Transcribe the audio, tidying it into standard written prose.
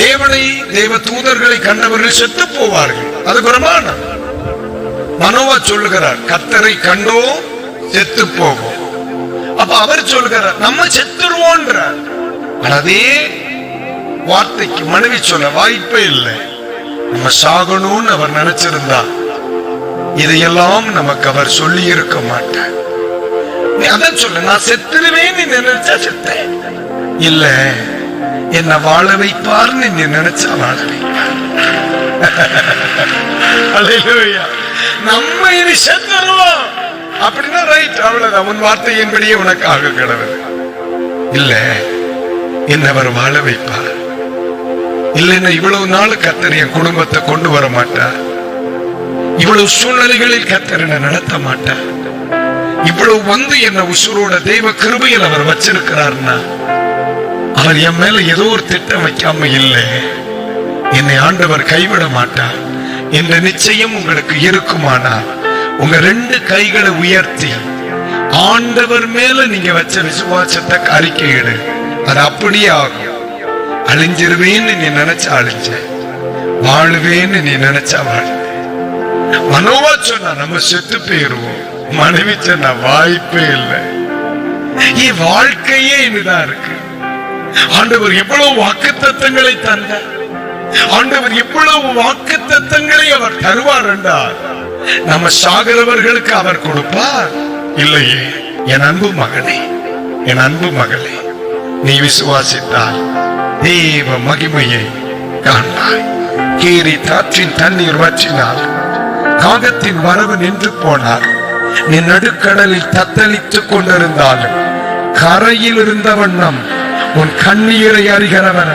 தேவனை தேவ தூதர்களை கண்டவர்கள் செத்து போவார்கள். அது பிரமாணம். மனோவா சொல்லுகிறார், கர்த்தரை கண்டோ செத்து போகும். அப்ப அவர் சொல்லுகிறார் நம்ம செத்துருவோன்ற. அதே வார்த்தைக்கு மனைவி சொல்ல வாய்ப்பே இல்லை. நம்ம சாகணும்னு அவர் நினைச்சிருந்தா இதையெல்லாம் நமக்கு அவர் சொல்லி இருக்க மாட்டார். நீ அதான் சொல்ல, நான் செத்துருவேன் நீ நினைச்சா செத்தேன், இல்ல என்ன வாழ வைப்பார்னு நீ நினைச்சா வாழ வைப்பார். நம்ம இனி செத்துருவோம் அப்படின்னா ரைட், அவ்வளவுதான். உன் வார்த்தையின்படியே உனக்காக கடவுள். இல்ல என்னவர் வாழ வைப்பார். இல்லைன்னா இவ்வளவு நாள் கர்த்தர் என் குடும்பத்தை கொண்டு வர மாட்டார். இவ்வளவு சூழ்நிலைகளில் கர்த்தர் என்ன நடத்த மாட்டார். இவ்வளவு வந்து என்ன உசுரோட தெய்வ கிருபையில் அவர் வச்சிருக்கிறார்னா அவர் என் மேல ஏதோ ஒரு திட்டம் வைக்காம இல்லை. என்னை ஆண்டவர் கைவிட மாட்டார் என்ற நிச்சயம் உங்களுக்கு இருக்குமானா உங்க 2 கைகளை உயர்த்தி ஆண்டவர் மேல நீங்க வச்ச விசுவாசத்தை அறிக்கையிடு. அது அப்படியே ஆகும். அழிஞ்சிருவேன்னு நீ நினைச்சா அழிஞ்ச, வாழுவேன்னு நீ நினைச்சா வாழ. மனோவா சொன்னா நம்ம செத்து போயிருவோம், மனைவி சொன்னா வாய்ப்பே இல்லை. வாழ்க்கையே இதுதான் இருக்கு. ஆண்டவர் எவ்வளவு வாக்குத்தத்தங்களை தந்தார். ஆண்டவர் எவ்வளவு வாக்குத்தத்தங்களை அவர் தருவார் என்றார். நம்ம சாகிறவர்களுக்கு அவர் கொடுப்பார் இல்லையே. என் அன்பு மகனே, என் அன்பு மகளே, நீ விசுவாசித்தால் தேவ மகிமையை காண்பாய். கீரி தாற்றின் தண்ணீர் வற்றினால் காகத்தின் வரவு நின்று போனார். நீ நடுக்கடலில் தத்தளித்துக் கொண்டிருந்தாலும் கரையில் இருந்த வண்ணம் உன் கண்ணீரை அறிகிறவன்